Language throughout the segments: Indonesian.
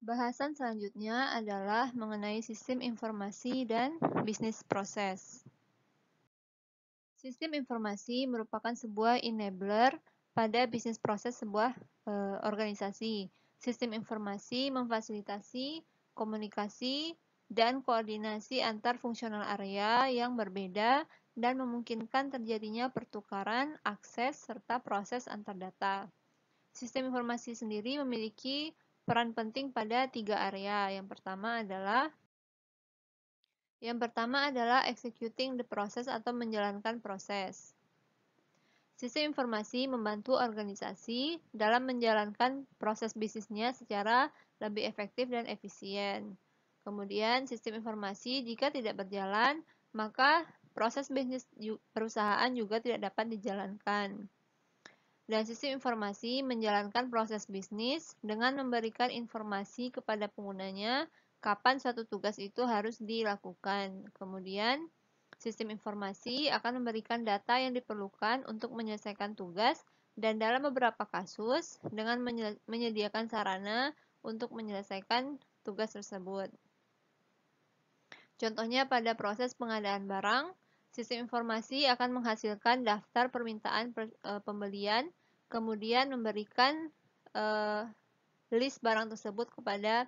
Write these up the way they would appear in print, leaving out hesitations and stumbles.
Bahasan selanjutnya adalah mengenai sistem informasi dan bisnis proses. Sistem informasi merupakan sebuah enabler pada bisnis proses sebuah organisasi. Sistem informasi memfasilitasi komunikasi dan koordinasi antar fungsional area yang berbeda dan memungkinkan terjadinya pertukaran, akses, serta proses antar data. Sistem informasi sendiri memiliki peran penting pada 3 area. Yang pertama adalah executing the process atau menjalankan proses. Sistem informasi membantu organisasi dalam menjalankan proses bisnisnya secara lebih efektif dan efisien. Kemudian, sistem informasi jika tidak berjalan, maka proses bisnis perusahaan juga tidak dapat dijalankan. Dan sistem informasi menjalankan proses bisnis dengan memberikan informasi kepada penggunanya kapan suatu tugas itu harus dilakukan. Kemudian, sistem informasi akan memberikan data yang diperlukan untuk menyelesaikan tugas dan dalam beberapa kasus dengan menyediakan sarana untuk menyelesaikan tugas tersebut. Contohnya pada proses pengadaan barang, sistem informasi akan menghasilkan daftar permintaan pembelian, kemudian memberikan list barang tersebut kepada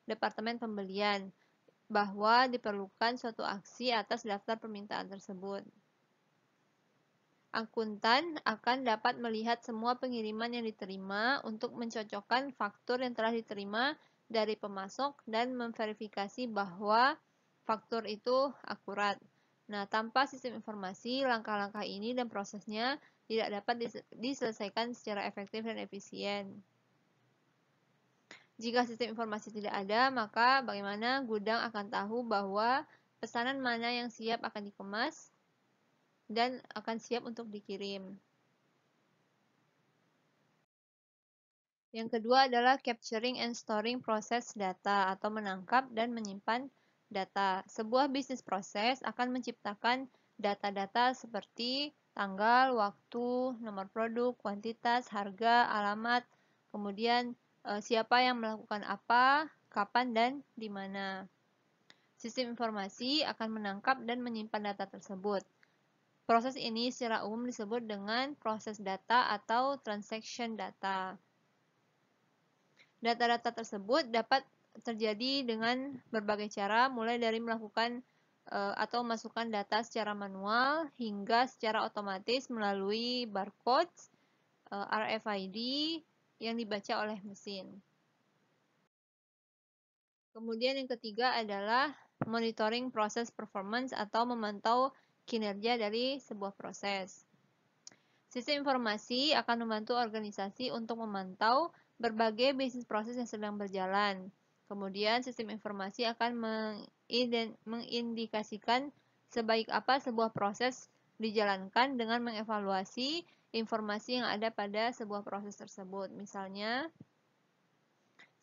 departemen pembelian bahwa diperlukan suatu aksi atas daftar permintaan tersebut. Akuntan akan dapat melihat semua pengiriman yang diterima untuk mencocokkan faktur yang telah diterima dari pemasok dan memverifikasi bahwa faktur itu akurat. Nah, tanpa sistem informasi, langkah-langkah ini dan prosesnya tidak dapat diselesaikan secara efektif dan efisien. Jika sistem informasi tidak ada, maka bagaimana gudang akan tahu bahwa pesanan mana yang siap akan dikemas dan akan siap untuk dikirim. Yang kedua adalah capturing and storing process data atau menangkap dan menyimpan data. Sebuah bisnis proses akan menciptakan data-data seperti tanggal, waktu, nomor produk, kuantitas, harga, alamat, kemudian siapa yang melakukan apa, kapan, dan di mana. Sistem informasi akan menangkap dan menyimpan data tersebut. Proses ini secara umum disebut dengan proses data atau transaction data. Data-data tersebut dapat terjadi dengan berbagai cara, mulai dari melakukan atau memasukkan data secara manual hingga secara otomatis melalui barcode, RFID yang dibaca oleh mesin. Kemudian yang ketiga adalah monitoring proses performance atau memantau kinerja dari sebuah proses. Sistem informasi akan membantu organisasi untuk memantau berbagai bisnis proses yang sedang berjalan. Kemudian sistem informasi akan mengindikasikan sebaik apa sebuah proses dijalankan dengan mengevaluasi informasi yang ada pada sebuah proses tersebut. Misalnya,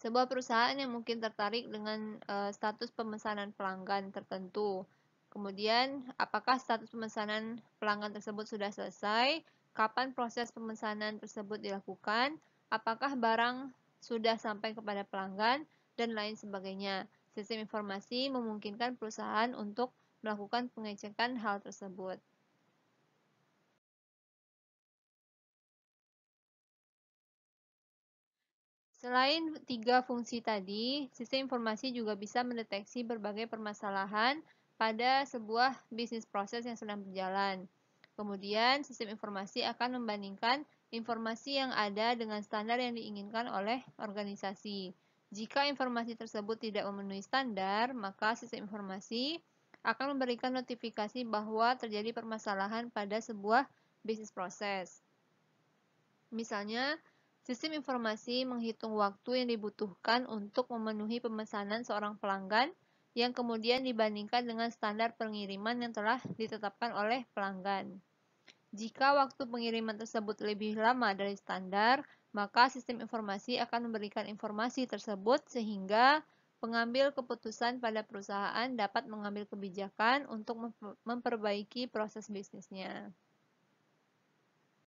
sebuah perusahaan yang mungkin tertarik dengan status pemesanan pelanggan tertentu. Kemudian, apakah status pemesanan pelanggan tersebut sudah selesai? Kapan proses pemesanan tersebut dilakukan? Apakah barang sudah sampai kepada pelanggan? Dan lain sebagainya. Sistem informasi memungkinkan perusahaan untuk melakukan pengecekan hal tersebut. Selain 3 fungsi tadi, sistem informasi juga bisa mendeteksi berbagai permasalahan pada sebuah bisnis proses yang sedang berjalan. Kemudian, sistem informasi akan membandingkan informasi yang ada dengan standar yang diinginkan oleh organisasi. Jika informasi tersebut tidak memenuhi standar, maka sistem informasi akan memberikan notifikasi bahwa terjadi permasalahan pada sebuah bisnis proses. Misalnya, sistem informasi menghitung waktu yang dibutuhkan untuk memenuhi pemesanan seorang pelanggan yang kemudian dibandingkan dengan standar pengiriman yang telah ditetapkan oleh pelanggan. Jika waktu pengiriman tersebut lebih lama dari standar, maka sistem informasi akan memberikan informasi tersebut sehingga pengambil keputusan pada perusahaan dapat mengambil kebijakan untuk memperbaiki proses bisnisnya.